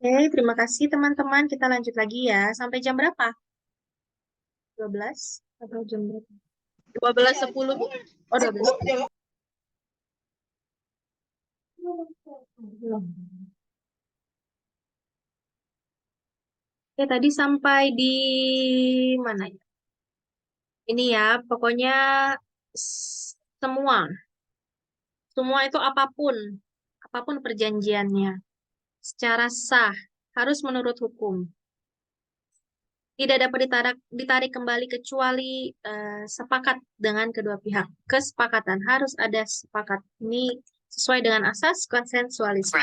Oke, terima kasih teman-teman. Kita lanjut lagi ya. Sampai jam berapa? 12 atau jam berapa? 12.10, Bu. Oh, 12. Oke, tadi sampai di mana ya? Ini ya, pokoknya semua. Semua itu apapun perjanjiannya, secara sah, harus menurut hukum. Tidak dapat ditarik kembali kecuali sepakat dengan kedua pihak. Kesepakatan harus ada sepakat. Ini sesuai dengan asas konsensualisme.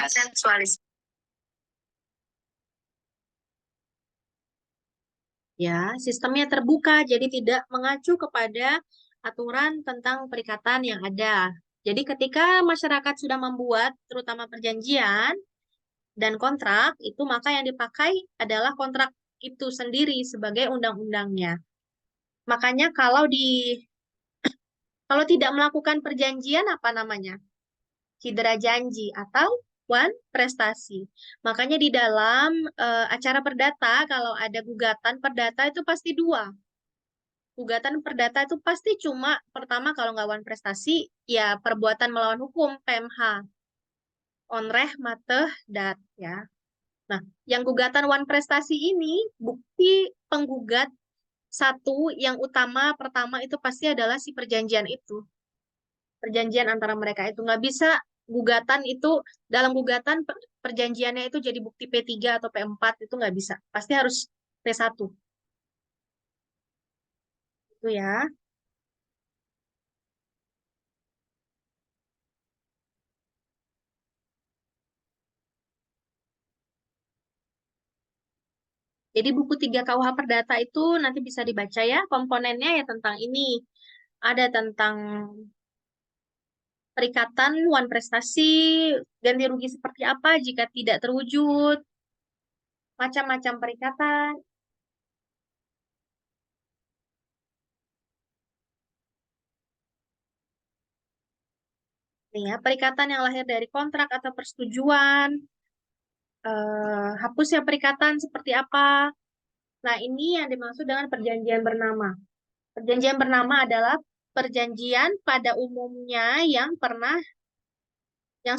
Ya, sistemnya terbuka, jadi tidak mengacu kepada aturan tentang perikatan yang ada. Jadi ketika masyarakat sudah membuat, terutama perjanjian dan kontrak, itu maka yang dipakai adalah kontrak itu sendiri sebagai undang-undangnya. Makanya kalau tidak melakukan perjanjian apa namanya? Cedera janji atau wan prestasi. Makanya di dalam acara perdata kalau ada gugatan perdata itu pasti dua. Gugatan perdata itu pasti cuma pertama kalau nggak wan prestasi ya perbuatan melawan hukum PMH. Onreh mateh dat ya. Nah, yang gugatan wan prestasi ini bukti penggugat satu yang utama pertama itu pasti adalah si perjanjian itu. Perjanjian antara mereka itu nggak bisa gugatan itu dalam gugatan perjanjiannya itu jadi bukti P3 atau P4 itu nggak bisa. Pasti harus P1 itu ya. Jadi buku 3 KUH Perdata itu nanti bisa dibaca ya. Komponennya ya tentang ini. Ada tentang perikatan, wan prestasi, ganti rugi seperti apa jika tidak terwujud, macam-macam perikatan. Nih ya, perikatan yang lahir dari kontrak atau persetujuan, hapusnya perikatan seperti apa. Nah, ini yang dimaksud dengan perjanjian bernama. Perjanjian bernama adalah perjanjian pada umumnya yang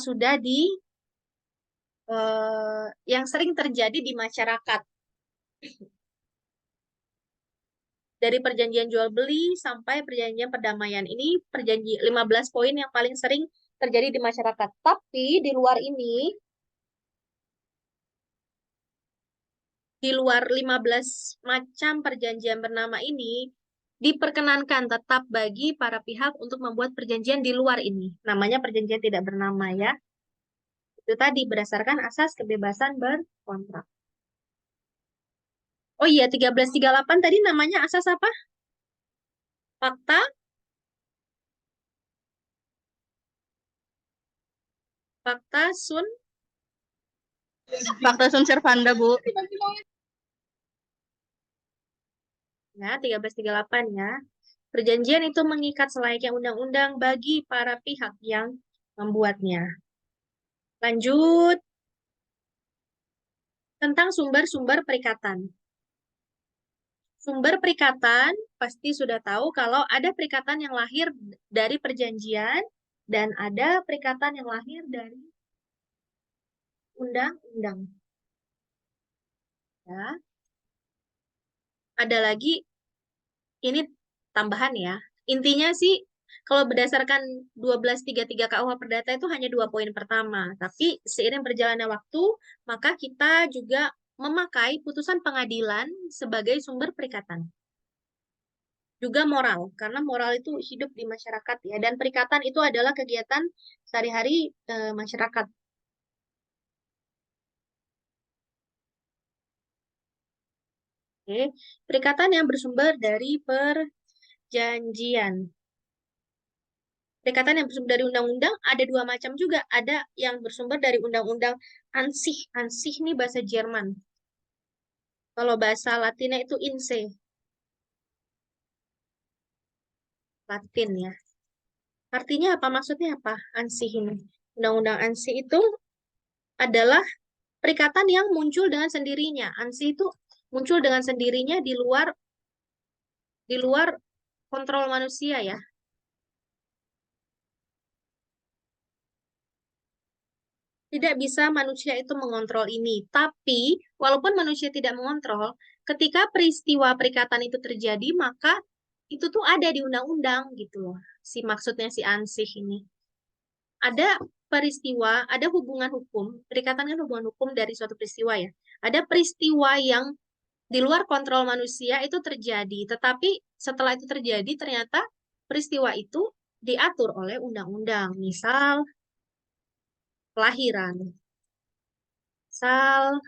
sudah yang sering terjadi di masyarakat. Dari perjanjian jual beli sampai perjanjian perdamaian. Ini 15 poin yang paling sering terjadi di masyarakat. Tapi di luar 15 macam perjanjian bernama ini, diperkenankan tetap bagi para pihak untuk membuat perjanjian di luar ini. Namanya perjanjian tidak bernama ya. Itu tadi berdasarkan asas kebebasan berkontrak. Oh iya, 1338 tadi namanya asas apa? Fakta, fakta sun. Fakta sunt servanda, Bu. Ya, 1338 ya. Perjanjian itu mengikat selayaknya undang-undang bagi para pihak yang membuatnya. Lanjut, tentang sumber-sumber perikatan. Sumber perikatan pasti sudah tahu kalau ada perikatan yang lahir dari perjanjian dan ada perikatan yang lahir dari undang-undang. Ya, ada lagi ini tambahan ya. Intinya sih kalau berdasarkan 1233 KUH Perdata itu hanya 2 poin pertama. Tapi seiring berjalannya waktu, maka kita juga memakai putusan pengadilan sebagai sumber perikatan. Juga moral, karena moral itu hidup di masyarakat ya. Dan perikatan itu adalah kegiatan sehari-hari masyarakat. Oke. Perikatan yang bersumber dari perjanjian. Perikatan yang bersumber dari undang-undang ada dua macam juga. Ada yang bersumber dari undang-undang ansih. Ansih ini bahasa Jerman. Kalau bahasa Latinnya itu INSE, Latin ya. Artinya apa? Maksudnya apa? Ansih ini. Undang-undang ansih itu adalah perikatan yang muncul dengan sendirinya. Ansih itu muncul dengan sendirinya di luar kontrol manusia ya. Tidak bisa manusia itu mengontrol ini. Tapi walaupun manusia tidak mengontrol, ketika peristiwa perikatan itu terjadi, maka itu tuh ada di undang-undang gitu loh. Si maksudnya si ansih ini. Ada peristiwa, ada hubungan hukum, perikatan kan hubungan hukum dari suatu peristiwa ya. Ada peristiwa yang di luar kontrol manusia itu terjadi, tetapi setelah itu terjadi ternyata peristiwa itu diatur oleh undang-undang. Misal kelahiran, misal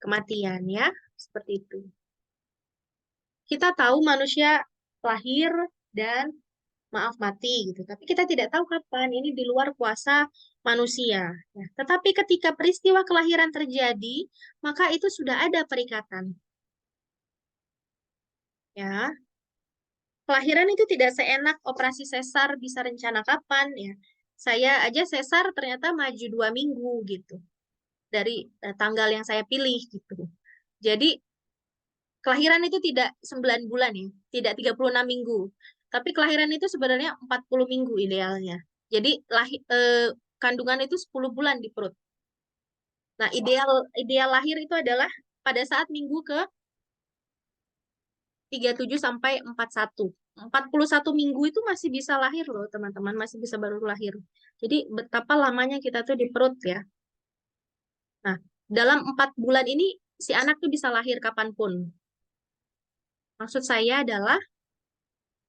kematian ya, seperti itu. Kita tahu manusia lahir dan maaf mati gitu, tapi kita tidak tahu kapan, ini di luar kuasa manusia. Ya. Tetapi ketika peristiwa kelahiran terjadi, maka itu sudah ada perikatan. Ya, kelahiran itu tidak seenak operasi sesar bisa rencana kapan ya. Saya aja sesar ternyata maju 2 minggu gitu dari tanggal yang saya pilih gitu. Jadi kelahiran itu tidak 9 bulan ya, tidak 36 minggu. Tapi kelahiran itu sebenarnya 40 minggu idealnya. Jadi kandungan itu 10 bulan di perut. Nah, ideal ideal lahir itu adalah pada saat minggu ke 37 sampai 41. 41 minggu itu masih bisa lahir loh, teman-teman, masih bisa baru lahir. Jadi betapa lamanya kita tuh di perut ya. Nah, dalam 4 bulan ini si anak tuh bisa lahir kapanpun. Maksud saya adalah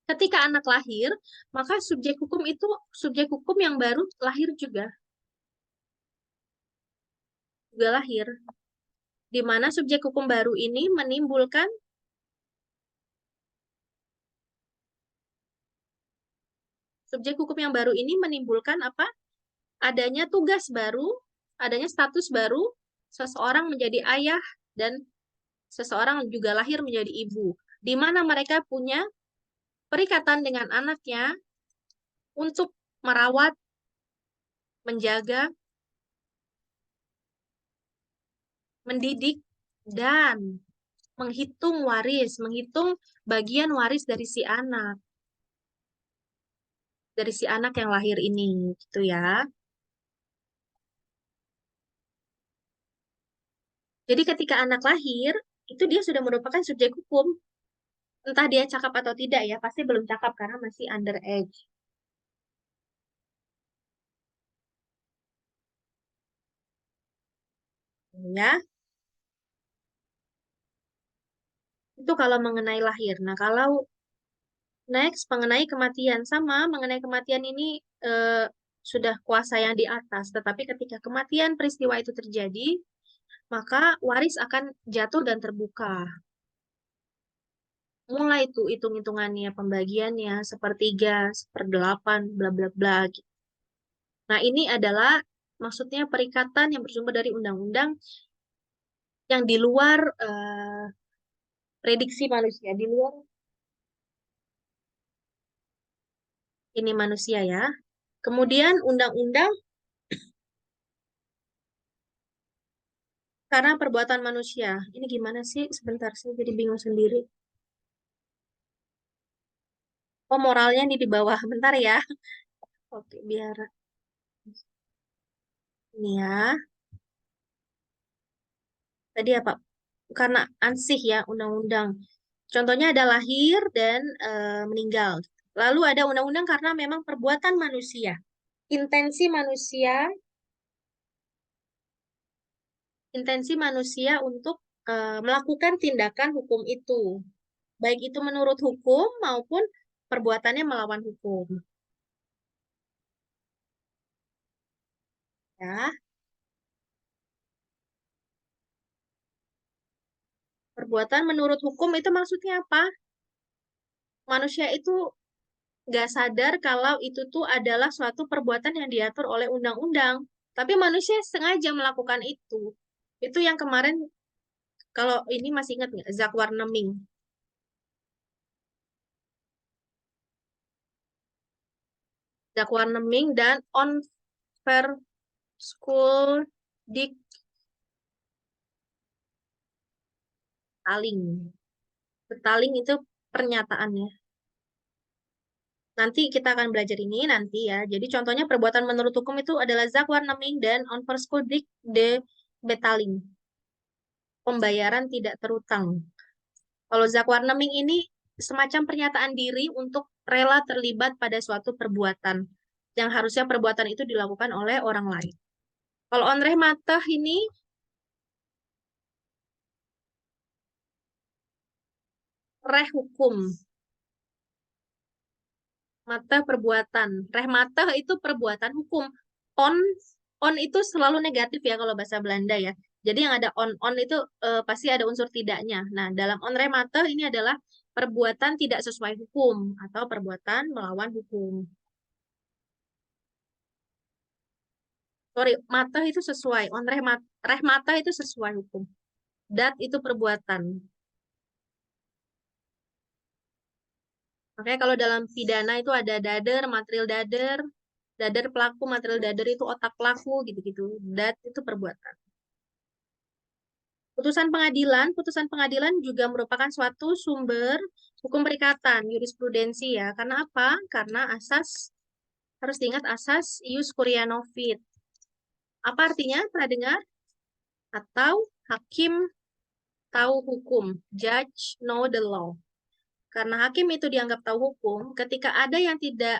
ketika anak lahir, maka subjek hukum itu subjek hukum yang baru lahir juga lahir. Di mana subjek hukum baru ini menimbulkan subjek hukum yang baru ini menimbulkan apa? Adanya tugas baru, adanya status baru, seseorang menjadi ayah dan seseorang juga lahir menjadi ibu, di mana mereka punya perikatan dengan anaknya untuk merawat, menjaga, mendidik, dan menghitung waris, menghitung bagian waris dari si anak yang lahir ini, gitu ya. Jadi ketika anak lahir, itu dia sudah merupakan subjek hukum. Entah dia cakap atau tidak ya, pasti belum cakap karena masih underage. Ya, itu kalau mengenai lahir. Nah, kalau next mengenai kematian, sama mengenai kematian ini sudah kuasa yang di atas. Tetapi ketika kematian peristiwa itu terjadi, maka waris akan jatuh dan terbuka. Mulai tuh hitung-hitungannya, pembagiannya, sepertiga, seperdelapan, bla bla bla. Gitu. Nah, ini adalah maksudnya perikatan yang bersumber dari undang-undang yang di luar prediksi manusia, di luar ini manusia ya. Kemudian undang-undang karena perbuatan manusia. Ini gimana sih? Sebentar, saya jadi bingung sendiri. Oh, moralnya nih di bawah. Bentar ya. Oke, biar ini ya. Tadi apa? Karena ansih ya, undang-undang. Contohnya ada lahir dan meninggal. Lalu ada undang-undang karena memang perbuatan manusia. Intensi manusia, intensi manusia untuk melakukan tindakan hukum itu. Baik itu menurut hukum maupun perbuatannya melawan hukum. Ya, perbuatan menurut hukum itu maksudnya apa? Manusia itu nggak sadar kalau itu tuh adalah suatu perbuatan yang diatur oleh undang-undang. Tapi manusia sengaja melakukan itu. Itu yang kemarin, kalau ini masih ingat nggak, Zakwarneming. Zakwarneming dan On Fair School Dick. betaling. Betaling itu pernyataannya. Nanti kita akan belajar ini nanti ya. Jadi contohnya perbuatan menurut hukum itu adalah zakwarneming dan onverschuldigd de betaling. Pembayaran tidak terutang. Kalau zakwarneming ini semacam pernyataan diri untuk rela terlibat pada suatu perbuatan yang harusnya perbuatan itu dilakukan oleh orang lain. Kalau onrechtmatig ini reh hukum, mata perbuatan. Rehmate itu perbuatan hukum. On on itu selalu negatif ya kalau bahasa Belanda ya. Jadi yang ada on itu pasti ada unsur tidaknya. Nah, dalam on rehmate ini adalah perbuatan tidak sesuai hukum atau perbuatan melawan hukum. Sorry, mate itu sesuai. On rehmate itu sesuai hukum. Dat itu perbuatan. Makanya kalau dalam pidana itu ada dader, material dader, dader pelaku, material dader itu otak pelaku, gitu-gitu. Dat itu perbuatan. Putusan pengadilan juga merupakan suatu sumber hukum perikatan, jurisprudensi ya. Karena apa? Karena harus diingat asas ius curiae novit. Apa artinya? Pernah dengar? Atau hakim tahu hukum, judge know the law. Karena hakim itu dianggap tahu hukum, ketika ada yang tidak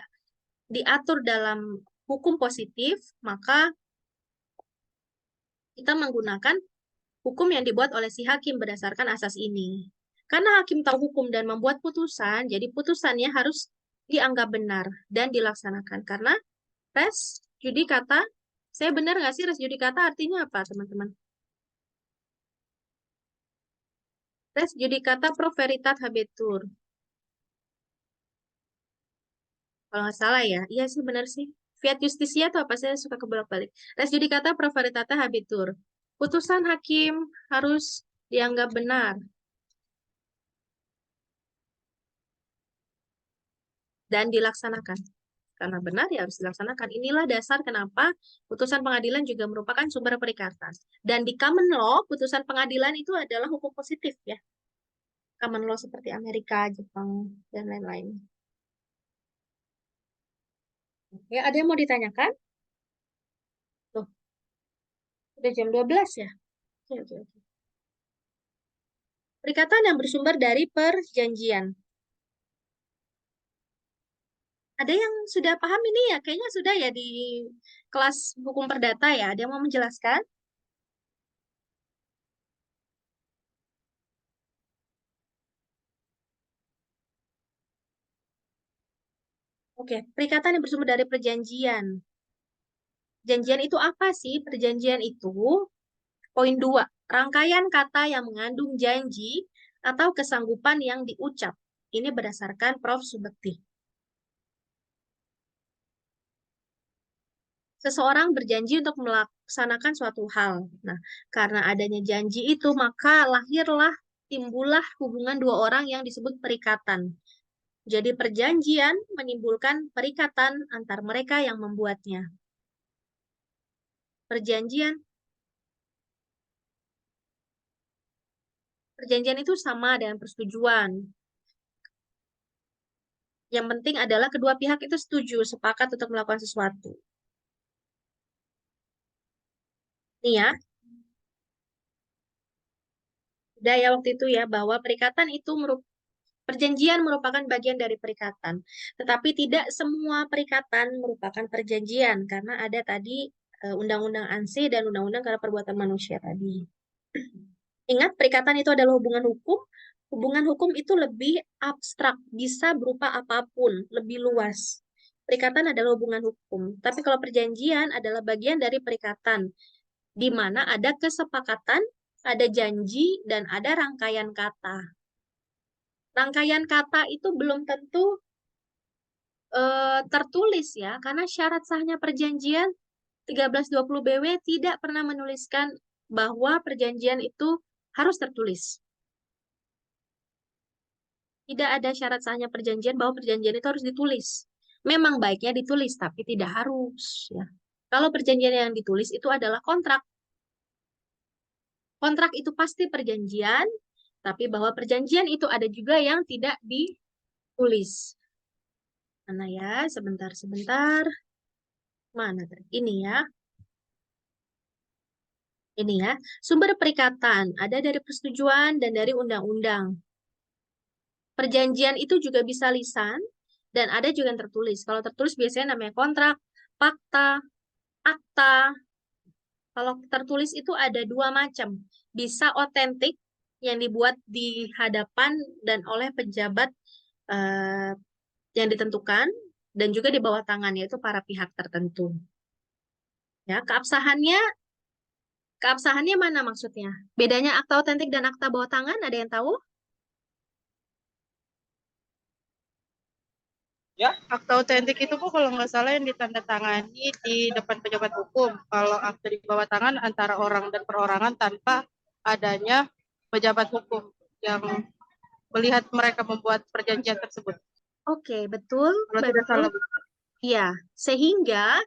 diatur dalam hukum positif, maka kita menggunakan hukum yang dibuat oleh si hakim berdasarkan asas ini. Karena hakim tahu hukum dan membuat putusan, jadi putusannya harus dianggap benar dan dilaksanakan. Karena res judicata, saya benar nggak sih res judicata artinya apa, teman-teman? Res judicata pro veritate habetur. Kalau nggak salah ya, iya sih benar sih. Fiat justisia itu apa? Saya suka kebolak-balik. Res judicata pro veritate habetur. Putusan hakim harus dianggap benar dan dilaksanakan. Karena benar ya harus dilaksanakan. Inilah dasar kenapa putusan pengadilan juga merupakan sumber perikatan. Dan di common law, putusan pengadilan itu adalah hukum positif ya. Common law seperti Amerika, Jepang, dan lain-lain. Ya, ada yang mau ditanyakan? Tuh, udah jam 12 ya? Oke, oke, oke. Perikatan yang bersumber dari perjanjian. Ada yang sudah paham ini ya? Kayaknya sudah ya di kelas hukum perdata ya. Ada yang mau menjelaskan? Oke, perikatan yang bersumber dari perjanjian. Perjanjian itu apa sih? Perjanjian itu, poin 2, rangkaian kata yang mengandung janji atau kesanggupan yang diucap. Ini berdasarkan Prof. Subekti. Seseorang berjanji untuk melaksanakan suatu hal. Nah, karena adanya janji itu, maka timbullah hubungan dua orang yang disebut perikatan. Jadi perjanjian menimbulkan perikatan antar mereka yang membuatnya. Perjanjian itu sama dengan persetujuan. Yang penting adalah kedua pihak itu setuju, sepakat untuk melakukan sesuatu. Nih ya, udah ya waktu itu ya, bahwa perjanjian merupakan bagian dari perikatan. Tetapi tidak semua perikatan merupakan perjanjian, karena ada tadi Undang-Undang ANSI dan Undang-Undang karena perbuatan manusia tadi. Ingat, perikatan itu adalah hubungan hukum. Hubungan hukum itu lebih abstrak, bisa berupa apapun, lebih luas. Perikatan adalah hubungan hukum. Tapi kalau perjanjian adalah bagian dari perikatan, di mana ada kesepakatan, ada janji, dan ada rangkaian kata. Rangkaian kata itu belum tentu tertulis ya, karena syarat sahnya perjanjian 1320 BW tidak pernah menuliskan bahwa perjanjian itu harus tertulis. Tidak ada syarat sahnya perjanjian bahwa perjanjian itu harus ditulis. Memang baiknya ditulis, tapi tidak harus. Ya. Kalau perjanjian yang ditulis itu adalah kontrak. Kontrak itu pasti perjanjian, Tapi bahwa perjanjian itu ada juga yang tidak ditulis. Mana ya? Sebentar. Mana tadi? Ini ya. Ini ya. Sumber perikatan ada dari persetujuan dan dari undang-undang. Perjanjian itu juga bisa lisan dan ada juga yang tertulis. Kalau tertulis biasanya namanya kontrak, fakta, akta. Kalau tertulis itu ada dua macam. Bisa otentik yang dibuat di hadapan dan oleh pejabat eh, yang ditentukan dan juga di bawah tangan yaitu para pihak tertentu. Ya, keabsahannya mana maksudnya? Bedanya akta otentik dan akta bawah tangan ada yang tahu? Ya, akta otentik itu kok kalau nggak salah yang ditandatangani di depan pejabat hukum. Kalau akta di bawah tangan antara orang dan perorangan tanpa adanya pejabat hukum yang melihat mereka membuat perjanjian tersebut. Oke, betul, Kalau tidak betul. salah. Ya, sehingga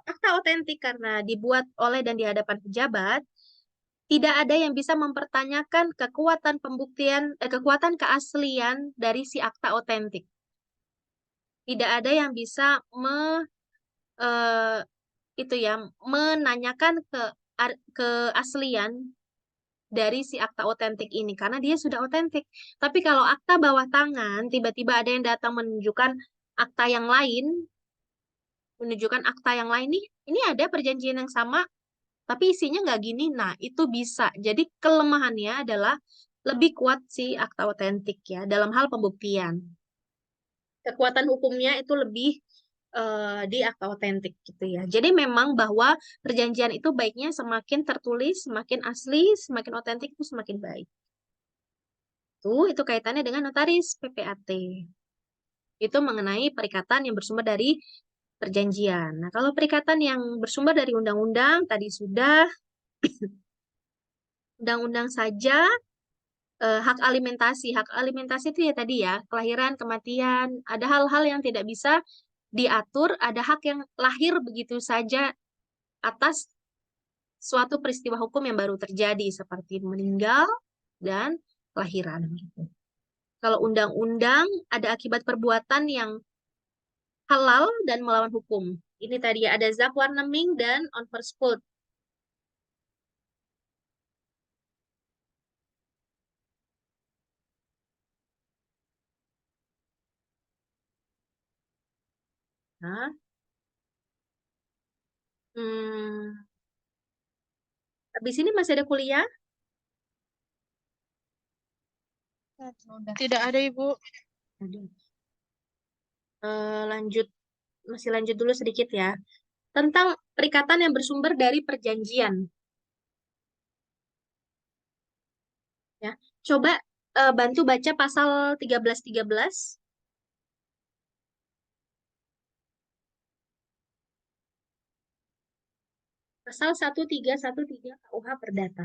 akta otentik karena dibuat oleh dan di hadapan pejabat, tidak ada yang bisa mempertanyakan kekuatan pembuktian, kekuatan keaslian dari si akta otentik. Tidak ada yang bisa eh, itu ya menanyakan keaslian dari si akta otentik ini karena dia sudah otentik. Tapi kalau akta bawah tangan tiba-tiba ada yang datang menunjukkan akta yang lain nih, ini ada perjanjian yang sama tapi isinya nggak gini. Nah, itu bisa. Jadi kelemahannya adalah lebih kuat si akta otentik ya dalam hal pembuktian. Kekuatan hukumnya itu lebih di akta otentik gitu ya. Jadi memang bahwa perjanjian itu baiknya semakin tertulis, semakin asli, semakin otentik itu semakin baik. Itu kaitannya dengan notaris PPAT. Itu mengenai perikatan yang bersumber dari perjanjian. Nah, kalau perikatan yang bersumber dari undang-undang tadi sudah undang-undang saja hak alimentasi. Hak alimentasi itu ya tadi ya, kelahiran, kematian, ada hal-hal yang tidak bisa diatur, ada hak yang lahir begitu saja atas suatu peristiwa hukum yang baru terjadi seperti meninggal dan kelahiran gitu. Kalau undang-undang ada akibat perbuatan yang halal dan melawan hukum. Ini tadi ya, ada zakwarneming dan onverschuld. Nah, hmm, habis ini masih ada kuliah? Tidak ada, Ibu. Ada. Lanjut, masih lanjut dulu sedikit ya. Tentang perikatan yang bersumber dari perjanjian. Ya, coba bantu baca pasal 1313. Pasal 1313 KUH Perdata.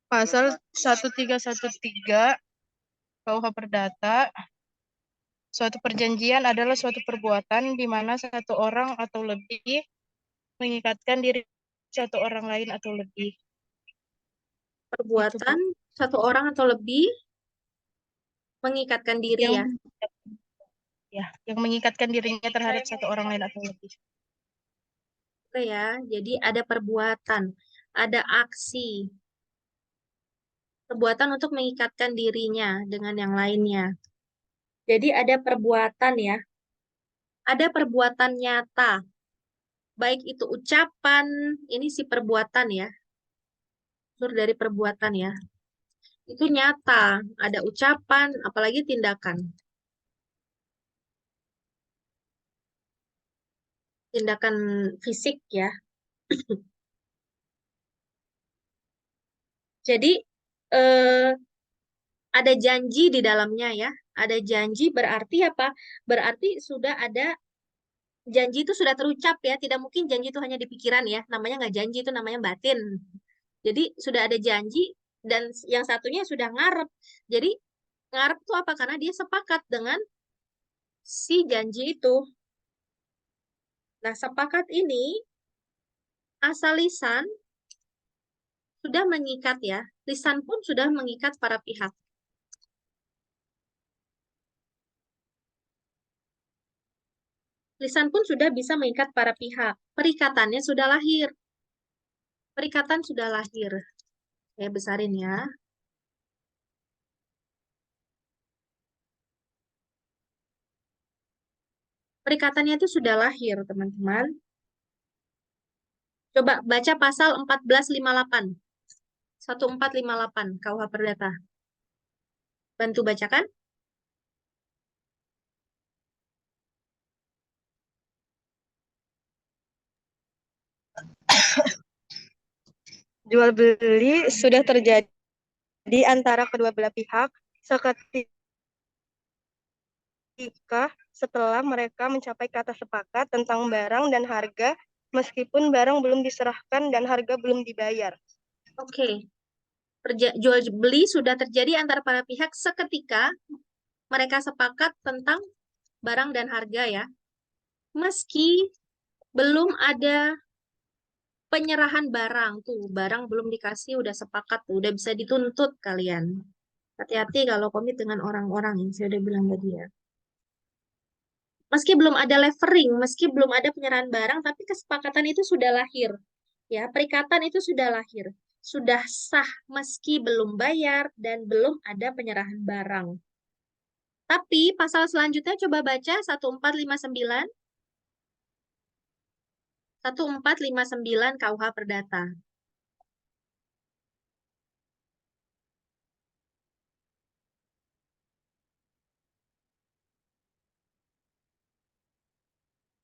Pasal 1313 KUH Perdata, suatu perjanjian adalah suatu perbuatan di mana satu orang atau lebih mengikatkan diri satu orang lain atau lebih. Itu, Bu. Perbuatan satu orang atau lebih mengikatkan diri Yang ya. yang mengikatkan dirinya terhadap satu orang lain atau lebih. Oke ya, jadi ada perbuatan, ada aksi, perbuatan untuk mengikatkan dirinya dengan yang lainnya. Jadi ada perbuatan ya, ada perbuatan nyata, baik itu ucapan, ini si perbuatan ya, unsur dari perbuatan ya. Itu nyata, ada ucapan, apalagi tindakan. Tindakan fisik ya. Jadi eh, ada janji di dalamnya ya. Ada janji berarti apa? Berarti sudah ada janji itu sudah terucap ya. Tidak mungkin janji itu hanya di pikiran ya. Namanya nggak janji itu namanya batin. Jadi sudah ada janji dan yang satunya sudah ngarep. Jadi ngarep itu apa? Karena dia sepakat dengan si janji itu. Nah, sepakat ini asal lisan sudah mengikat ya. Lisan pun sudah mengikat para pihak. Lisan pun sudah bisa mengikat para pihak. Perikatannya sudah lahir. Perikatan sudah lahir. Saya besarin ya. Perikatannya itu sudah lahir, teman-teman. Coba baca pasal 1458. 1458 KUH Perdata. Bantu bacakan. Jual beli sudah terjadi antara kedua belah pihak seketika setelah mereka mencapai kata sepakat tentang barang dan harga, meskipun barang belum diserahkan dan harga belum dibayar. Oke. Jual beli sudah terjadi antara para pihak seketika mereka sepakat tentang barang dan harga ya. Meski belum ada penyerahan barang tuh, barang belum dikasih udah sepakat tuh, udah bisa dituntut kalian. Hati-hati kalau komit dengan orang-orang yang saya udah bilang tadi ya. Meski belum ada levering, meski belum ada penyerahan barang, tapi kesepakatan itu sudah lahir. Ya, perikatan itu sudah lahir. Sudah sah meski belum bayar dan belum ada penyerahan barang. Tapi pasal selanjutnya coba baca 1459. 1459 KUH Perdata.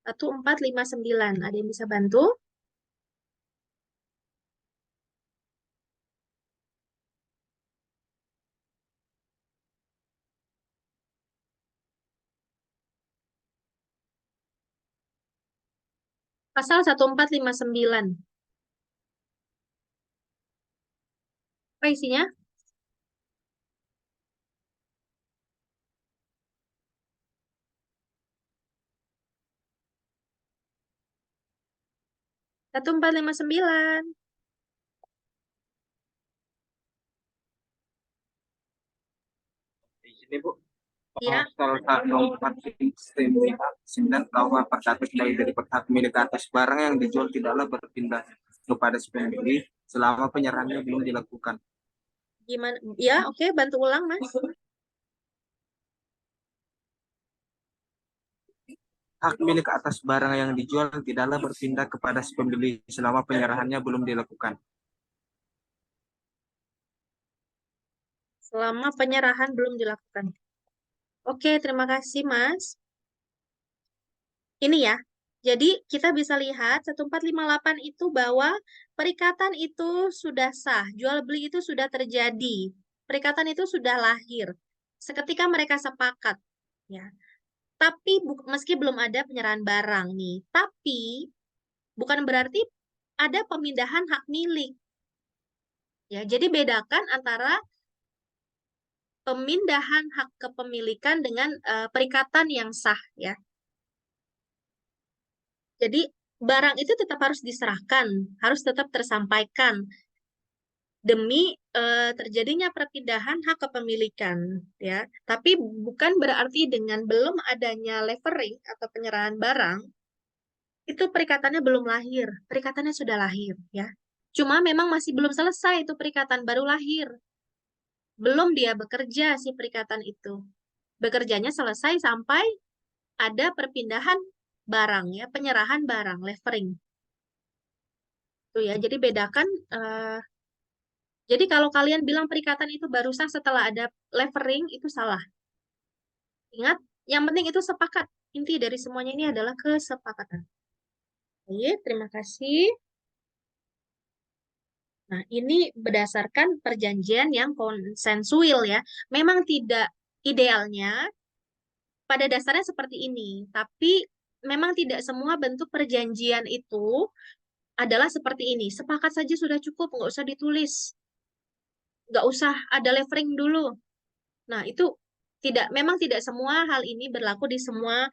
Satu empat lima sembilan. Ada yang bisa bantu? Pasal 1459. Apa isinya? Satu empat lima sembilan. Di sini Bu, Ya, pasal 149 KUH Perdata dari hak milik atas barang yang dijual tidaklah berpindah kepada si pembeli selama penyerahannya belum dilakukan. gimana? Ya, oke, bantu ulang, Mas. Hak milik atas barang yang dijual tidaklah berpindah kepada si pembeli selama penyerahannya belum dilakukan. Selama penyerahan belum dilakukan. Oke, terima kasih, Mas. Ini ya. Jadi kita bisa lihat 1458 itu bahwa perikatan itu sudah sah, jual beli itu sudah terjadi. Perikatan itu sudah lahir. Seketika mereka sepakat, ya. Tapi meski belum ada penyerahan barang nih, tapi bukan berarti ada pemindahan hak milik. Ya, jadi bedakan antara pemindahan hak kepemilikan dengan perikatan yang sah ya. Jadi barang itu tetap harus diserahkan, harus tetap tersampaikan demi terjadinya perpindahan hak kepemilikan ya. Tapi bukan berarti dengan belum adanya levering atau penyerahan barang itu perikatannya belum lahir. Perikatannya sudah lahir ya. Cuma memang masih belum selesai itu perikatan baru lahir. Belum dia bekerja si perikatan itu. Bekerjanya selesai sampai ada perpindahan barang ya, penyerahan barang, levering. Tuh ya, jadi bedakan jadi kalau kalian bilang perikatan itu baru sah setelah ada levering itu salah. Ingat, yang penting itu sepakat. Inti dari semuanya ini adalah kesepakatan. Oke, terima kasih. Nah, ini berdasarkan perjanjian yang konsensual ya. Memang tidak idealnya pada dasarnya seperti ini, tapi memang tidak semua bentuk perjanjian itu adalah seperti ini. Sepakat saja sudah cukup, nggak usah ditulis. Nggak usah ada levering dulu. Nah, itu memang tidak semua hal ini berlaku di semua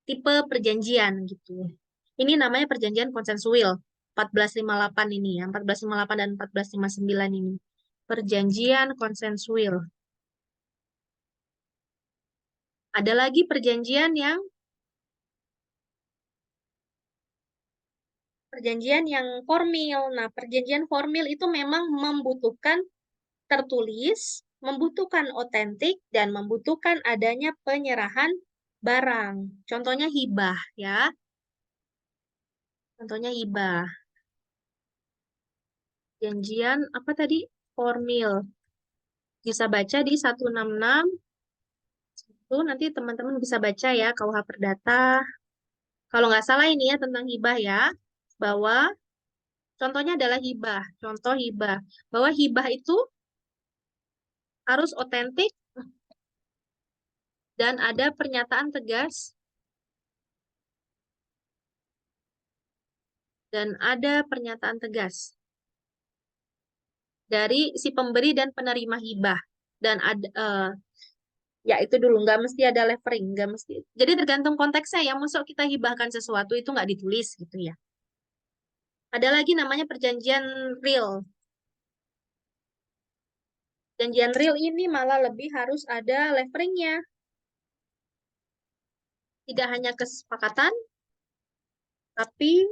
tipe perjanjian gitu. Ini namanya perjanjian konsensual 1458 ini ya, 1458 dan 1459 ini. Perjanjian konsensual. Ada lagi perjanjian yang formil. Nah, perjanjian formil itu memang membutuhkan tertulis, membutuhkan otentik, dan membutuhkan adanya penyerahan barang. Contohnya hibah ya. Contohnya hibah. Perjanjian apa tadi? Formil. Bisa baca di 166. Itu nanti teman-teman bisa baca ya KUH Perdata. Kalau nggak salah ini ya tentang hibah ya. Bahwa contohnya adalah hibah. Contoh hibah. Bahwa hibah itu harus otentik dan ada pernyataan tegas dari si pemberi dan penerima hibah. Dan ada ya itu dulu nggak mesti ada levering, nggak mesti. Jadi tergantung konteksnya ya. Masuk kita hibahkan sesuatu itu nggak ditulis gitu ya. Ada lagi namanya perjanjian real. Perjanjian real ini malah lebih harus ada leveringnya. Tidak hanya kesepakatan, tapi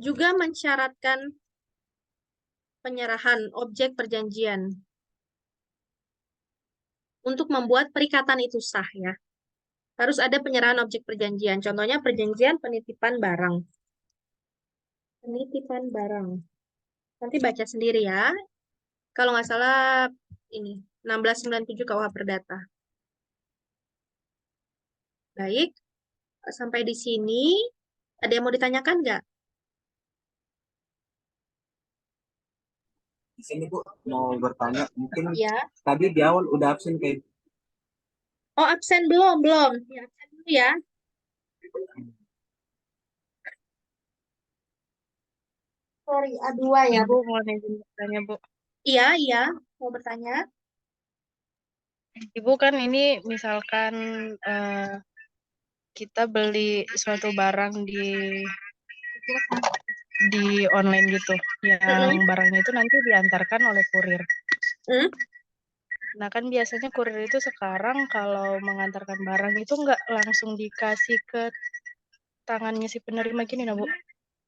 juga mensyaratkan penyerahan objek perjanjian untuk membuat perikatan itu sah ya. Harus ada penyerahan objek perjanjian. Contohnya perjanjian penitipan barang. Penitipan barang. Nanti baca sendiri ya. Kalau nggak salah ini 1697 KUH Perdata. Baik, sampai di sini ada yang mau ditanyakan nggak? Di sini Bu mau bertanya, mungkin Ya. tadi di awal udah absen kayak Oh, absen belum? Belum. Ya, absen dulu ya. Sorry, A2 ya, Bu. Ibu mau izin bertanya, Bu. Iya, iya. Mau bertanya? Ibu kan ini misalkan kita beli suatu barang di online gitu, yang barangnya itu nanti diantarkan oleh kurir. Hmm? Nah kan biasanya kurir itu sekarang kalau mengantarkan barang itu nggak langsung dikasih ke tangannya si penerima gini nah Bu,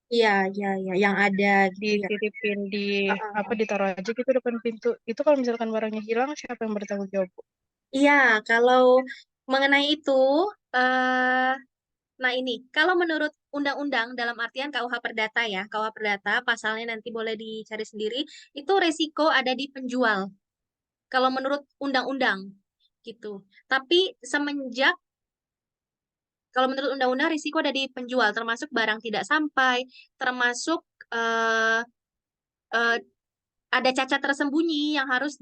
Iya, iya, iya. Yang ada gitu ya. dititipin di Uh-uh. ditaruh aja gitu depan pintu. Itu kalau misalkan barangnya hilang siapa yang bertanggung jawab Bu? Iya, kalau mengenai itu, eh nah ini, kalau menurut undang-undang dalam artian KUH Perdata ya, KUH Perdata pasalnya nanti boleh dicari sendiri, itu resiko ada di penjual. Kalau menurut undang-undang gitu. Tapi kalau menurut undang-undang risiko ada di penjual, termasuk barang tidak sampai, termasuk eh, eh, ada cacat tersembunyi yang harus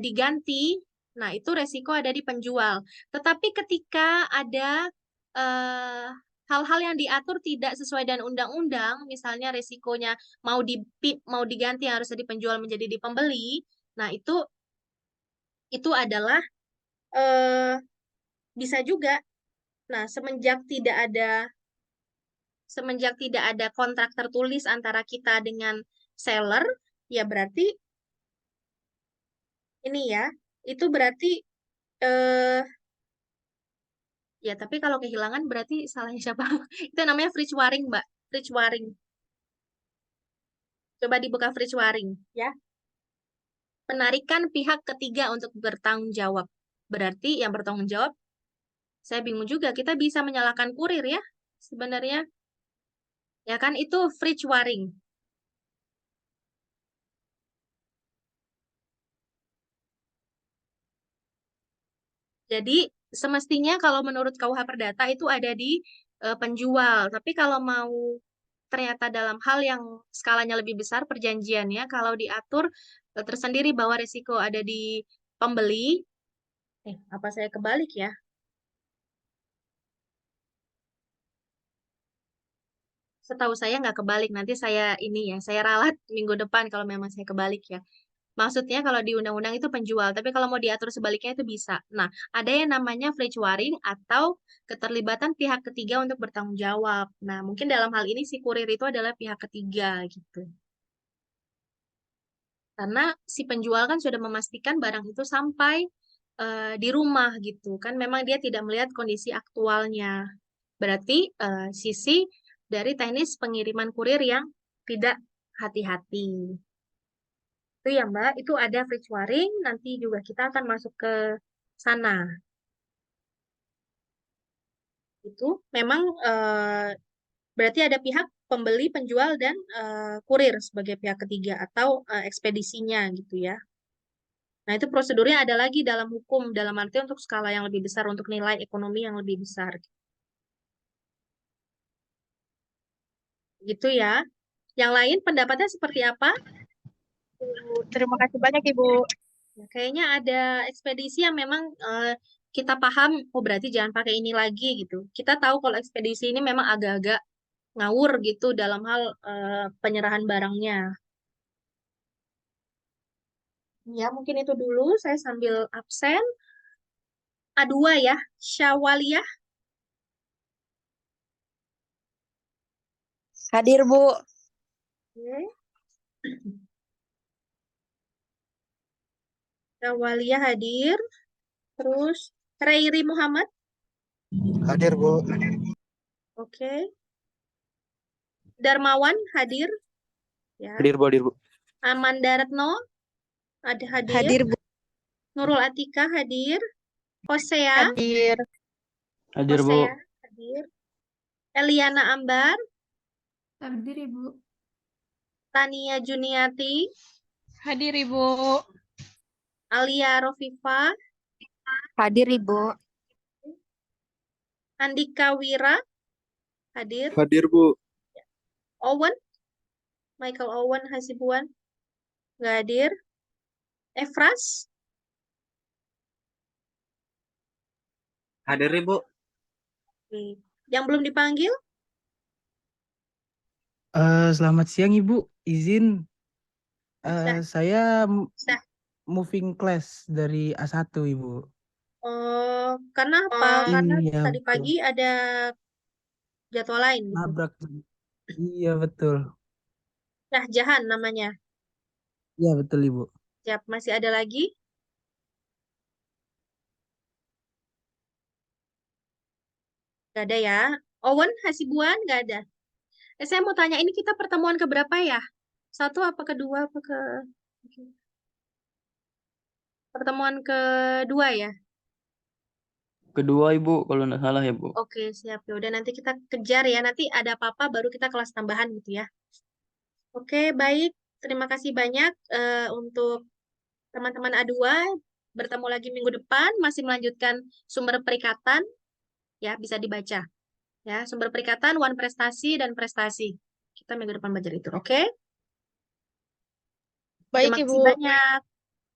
diganti. Nah, itu resiko ada di penjual. Tetapi ketika ada eh, hal-hal yang diatur tidak sesuai dengan undang-undang, misalnya resikonya mau diganti yang harusnya di penjual menjadi di pembeli. Nah, itu adalah eh, bisa juga. Nah, semenjak tidak ada kontrak tertulis antara kita dengan seller, ya berarti ini ya, itu berarti eh ya tapi kalau kehilangan berarti salahnya siapa? Itu namanya fridge waring, Mbak. Fridge waring. Coba dibuka fridge waring, ya. Penarikan pihak ketiga untuk bertanggung jawab. Berarti yang bertanggung jawab, saya bingung juga. Kita bisa menyalahkan kurir ya, sebenarnya. Ya kan, itu fridge waring. Jadi semestinya kalau menurut KUH Perdata itu ada di penjual. Tapi kalau mau ternyata dalam hal yang skalanya lebih besar perjanjiannya, kalau diatur tersendiri bahwa risiko ada di pembeli. Apa saya kebalik ya? Setahu saya nggak kebalik. Nanti saya ini ya, saya ralat minggu depan kalau memang saya kebalik ya. Maksudnya kalau di undang-undang itu penjual, tapi kalau mau diatur sebaliknya itu bisa. Nah, ada yang namanya Fleischwaring atau keterlibatan pihak ketiga untuk bertanggung jawab. Nah, mungkin dalam hal ini si kurir itu adalah pihak ketiga gitu. Karena si penjual kan sudah memastikan barang itu sampai di rumah gitu kan. Memang dia tidak melihat kondisi aktualnya. Berarti sisi dari teknis pengiriman kurir yang tidak hati-hati. Itu ya Mbak, itu ada Freischwaring, nanti juga kita akan masuk ke sana. Itu memang berarti ada pihak pembeli, penjual, dan kurir sebagai pihak ketiga atau ekspedisinya gitu ya. Nah, itu prosedurnya ada lagi dalam hukum, dalam arti untuk skala yang lebih besar, untuk nilai ekonomi yang lebih besar. Gitu ya. Yang lain pendapatnya seperti apa? Terima kasih banyak Ibu. Ya, kayaknya ada ekspedisi yang memang kita paham, oh berarti jangan pakai ini lagi gitu. Kita tahu kalau ekspedisi ini memang agak-agak ngawur gitu dalam hal penyerahan barangnya. Ya, mungkin itu dulu. Saya sambil absen. A2 ya, Syawaliyah. Hadir, Bu. Oke. Syawaliyah hadir. Terus Rairi Muhammad. Hadir, Bu. Oke. Darmawan hadir. Ya. Hadir, Bu. Hadir, Bu. Amanda Retno ada hadir. Hadir, Bu. Nurul Atika hadir. Hosea. Hadir. Hadir, Bu. Hosea hadir. Eliana Ambar. Hadir, Ibu. Tania Juniati. Hadir Ibu. Alia Rofifa. Hadir, Ibu. Andika Wira hadir. Hadir, Bu. Owen. Michael Owen Hasibuan. Nggak hadir. Efras. Hadir, Ibu. Oke. Yang belum dipanggil? Selamat siang Ibu, izin Nah. saya Nah. moving class dari A1 Ibu. Oh, karena apa? Karena Iya, tadi betul. pagi ada jadwal lain gitu. Nabrak. Iya betul. Nah, Jahan namanya. Iya betul Ibu. Siap, masih ada lagi? Gak ada ya. Owen Hasibuan gak ada. Saya mau tanya, ini kita pertemuan keberapa ya? Satu apa kedua apa ke pertemuan kedua ya? Kedua, Ibu, kalau nggak salah ya, Bu. Oke, siap. Ya udah nanti kita kejar ya. Nanti ada apa-apa baru kita kelas tambahan gitu ya. Oke, baik. Terima kasih banyak untuk teman-teman A2. Bertemu lagi minggu depan, masih melanjutkan sumber perikatan. Ya, bisa dibaca. Ya, sumber perikatan, one prestasi, dan prestasi. Kita minggu depan belajar itu, oke? Baik Terima Ibu. kasih banyak.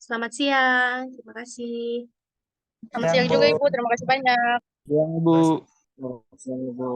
Selamat siang. Terima kasih. Selamat siang juga Ibu. Terima kasih banyak. Siang, Ibu. Siang, Ibu.